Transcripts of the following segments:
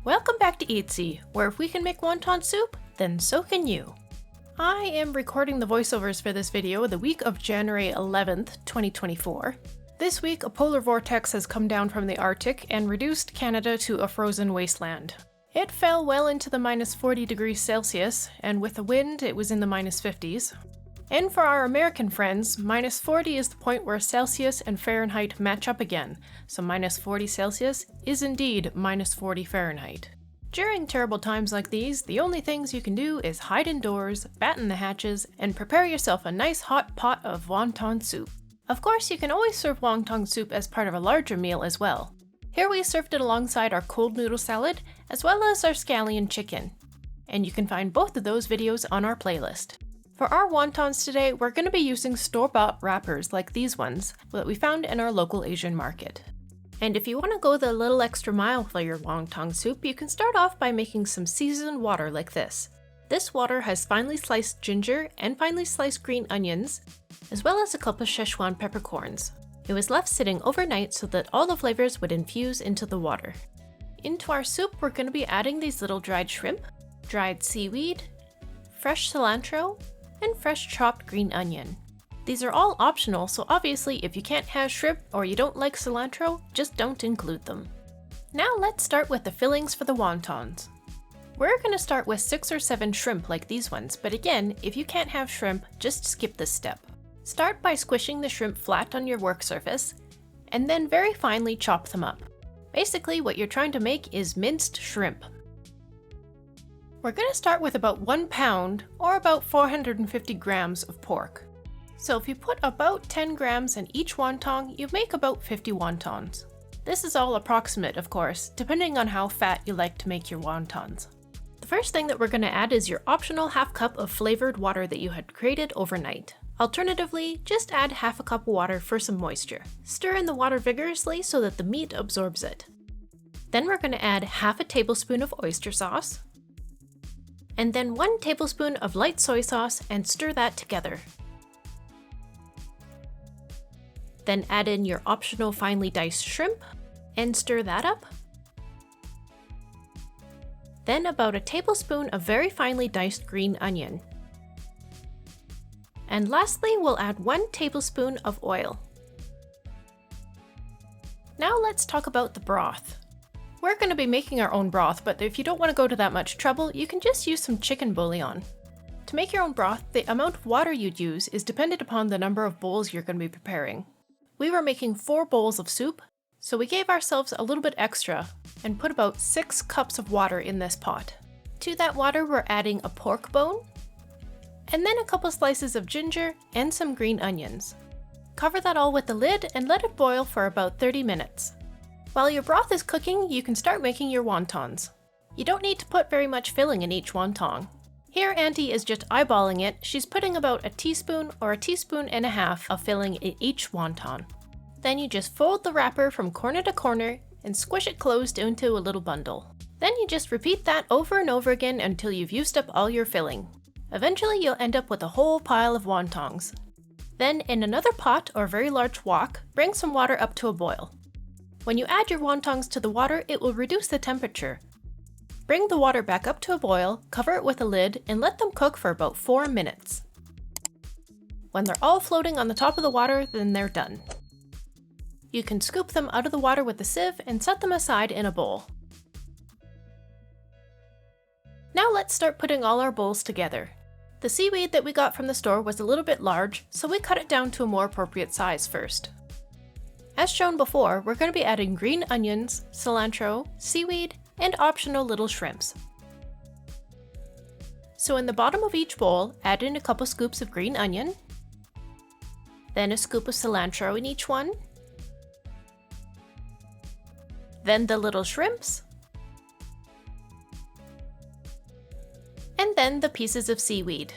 Welcome back to Eatsy, where if we can make wonton soup, then so can you. I am recording the voiceovers for this video the week of January 11th, 2024. This week, a polar vortex has come down from the Arctic and reduced Canada to a frozen wasteland. It fell well into the minus 40 degrees Celsius, and with the wind, it was in the minus 50s. And for our American friends, minus 40 is the point where Celsius and Fahrenheit match up again, so minus 40 Celsius is indeed minus 40 Fahrenheit. During terrible times like these, the only things you can do is hide indoors, batten the hatches, and prepare yourself a nice hot pot of wonton soup. Of course, you can always serve wonton soup as part of a larger meal as well. Here we served it alongside our cold noodle salad, as well as our scallion chicken. And you can find both of those videos on our playlist. For our wontons today, we're going to be using store-bought wrappers like these ones that we found in our local Asian market. And if you want to go the little extra mile for your wonton soup, you can start off by making some seasoned water like this. This water has finely sliced ginger and finely sliced green onions, as well as a couple of Szechuan peppercorns. It was left sitting overnight so that all the flavors would infuse into the water. Into our soup, we're going to be adding these little dried shrimp, dried seaweed, fresh cilantro, and fresh chopped green onion. These are all optional, so obviously if you can't have shrimp or you don't like cilantro, just don't include them. Now let's start with the fillings for the wontons. We're going to start with 6 or 7 shrimp like these ones, but again, if you can't have shrimp, just skip this step. Start by squishing the shrimp flat on your work surface, and then very finely chop them up. Basically, what you're trying to make is minced shrimp. We're going to start with about 1 pound, or about 450 grams of pork. So if you put about 10 grams in each wonton, you make about 50 wontons. This is all approximate, of course, depending on how fat you like to make your wontons. The first thing that we're going to add is your optional half cup of flavored water that you had created overnight. Alternatively, just add half a cup of water for some moisture. Stir in the water vigorously so that the meat absorbs it. Then we're going to add half a tablespoon of oyster sauce, and then 1 tablespoon of light soy sauce and stir that together. Then add in your optional finely diced shrimp and stir that up. Then about a tablespoon of very finely diced green onion. And lastly, we'll add 1 tablespoon of oil. Now let's talk about the broth. We're going to be making our own broth, but if you don't want to go to that much trouble, you can just use some chicken bouillon. To make your own broth, the amount of water you'd use is dependent upon the number of bowls you're going to be preparing. We were making 4 bowls of soup, so we gave ourselves a little bit extra and put about 6 cups of water in this pot. To that water, we're adding a pork bone, and then a couple slices of ginger and some green onions. Cover that all with the lid and let it boil for about 30 minutes. While your broth is cooking, you can start making your wontons. You don't need to put very much filling in each wonton. Here Auntie is just eyeballing it. She's putting about a teaspoon or a teaspoon and a half of filling in each wonton. Then you just fold the wrapper from corner to corner and squish it closed into a little bundle. Then you just repeat that over and over again until you've used up all your filling. Eventually you'll end up with a whole pile of wontons. Then in another pot or very large wok, bring some water up to a boil. When you add your wontons to the water, it will reduce the temperature. Bring the water back up to a boil, cover it with a lid, and let them cook for about 4 minutes. When they're all floating on the top of the water, then they're done. You can scoop them out of the water with a sieve and set them aside in a bowl. Now let's start putting all our bowls together. The seaweed that we got from the store was a little bit large, so we cut it down to a more appropriate size first. As shown before, we're going to be adding green onions, cilantro, seaweed, and optional little shrimps. So in the bottom of each bowl, add in a couple scoops of green onion, then a scoop of cilantro in each one, then the little shrimps, and then the pieces of seaweed.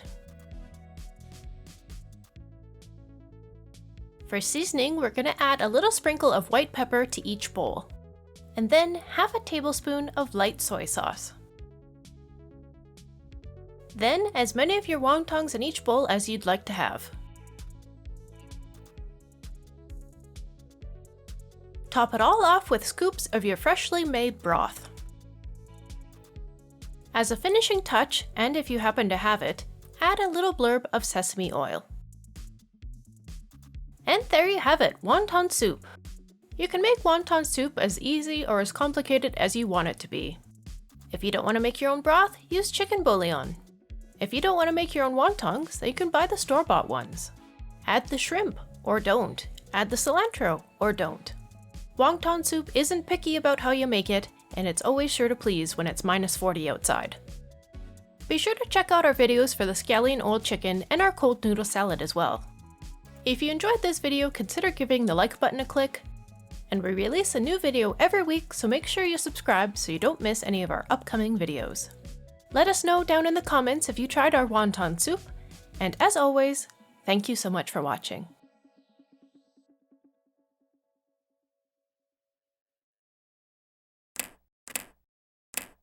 For seasoning, we're going to add a little sprinkle of white pepper to each bowl, and then half a tablespoon of light soy sauce. Then as many of your wontons in each bowl as you'd like to have. Top it all off with scoops of your freshly made broth. As a finishing touch, and if you happen to have it, add a little blurb of sesame oil. And there you have it, wonton soup. You can make wonton soup as easy or as complicated as you want it to be. If you don't want to make your own broth, use chicken bouillon. If you don't want to make your own wontons, then you can buy the store-bought ones. Add the shrimp, or don't. Add the cilantro, or don't. Wonton soup isn't picky about how you make it, and it's always sure to please when it's -40 outside. Be sure to check out our videos for the scallion old chicken and our cold noodle salad as well. If you enjoyed this video, consider giving the like button a click, and we release a new video every week, so make sure you subscribe so you don't miss any of our upcoming videos. Let us know down in the comments if you tried our wonton soup, and as always, thank you so much for watching.